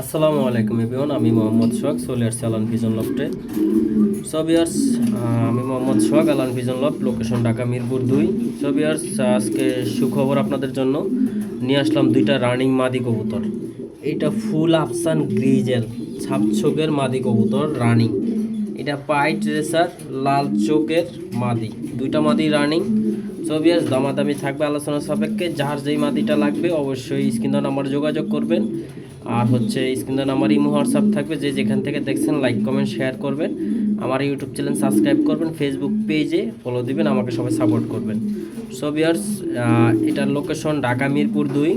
আসসালামু আলাইকুম এভরিওয়ান, আমি মোহাম্মদ সোহাগ, চলে আসছি আলান ভিজন লফটে। সো ভিউয়ার্স, আমি মোহাম্মদ সোহাগ, আলান vision loft, location Dhaka Mirpur 2। So viewers, আজকে সুখবর আপনাদের জন্য নিয়ে আসলাম দুইটা রানিং মাদি কবুতর। এটা ফুল আফসান গ্রিজেল ছাপছোকের মাদি কবুতর রানিং। এটা পাইট রেসার লাল চোখের মাদি, দুইটা মাদি রানিং। সো ভিউয়ার্স, দামাদামি থাকবে আলোচনা সাপেক্ষে। যার যেই মাদিটা লাগবে অবশ্যই স্ক্রিন নাম্বারে যোগাযোগ করবেন। আর হচ্ছে স্ক্রিন নাম্বার ইমো হোয়াটসঅ্যাপ থাকবে। যে যেখান থেকে দেখছেন লাইক কমেন্ট শেয়ার করবেন, আমার ইউটিউব চ্যানেল সাবস্ক্রাইব করবেন, ফেসবুক পেজে ফলো দিবেন, আমাকে সবাই সাপোর্ট করবেন। সো ভিউয়ার্স, এটার লোকেশন ঢাকা মিরপুর 2,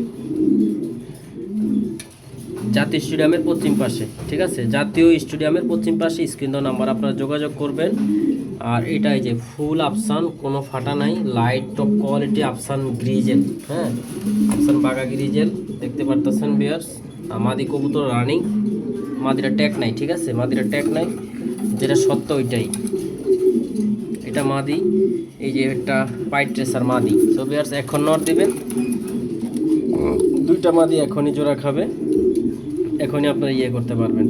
জাতীয় স্টেডিয়ামের পশ্চিম পাশে। ঠিক আছে, জাতীয় স্টেডিয়ামের পশ্চিম পাশে স্ক্রিন নাম্বার আপনারা যোগাযোগ করবেন। আর এটাই যে ফুল আফসান, কোনো ফাটা নাই, লাইট টপ কোয়ালিটি আফসান গ্রিজেল। হ্যাঁ, আফসান বাগা গ্রিজেল দেখতে পারতেছেন ভিউয়ার্স। মাদি কবুতর রানিং, মাদিরা ট্যাগ নাই। ঠিক আছে, মাদিরা ট্যাগ নাই, যেটা সত্য ওইটাই। এটা মাদি, এই যে একটা পাইট ট্রেসার মাদি। সো ভিউয়ার্স, এখন নর দিবেন, দুইটা মাদি এখনই জোড়া খাবে, এখনই আপনারা করতে পারবেন।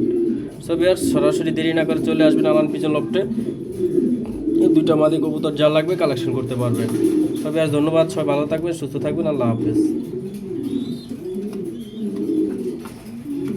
সো ভিউয়ার্স, সরাসরি দেরি না করে চলে আসবেন আলান ভিজন লফটে। দুইটা মাদি কবুতর যা লাগবে কালেকশন করতে পারবেন। সো ভিউয়ার্স, ধন্যবাদ, সবাই ভালো থাকবেন, সুস্থ থাকবেন, আল্লাহ হাফেজ।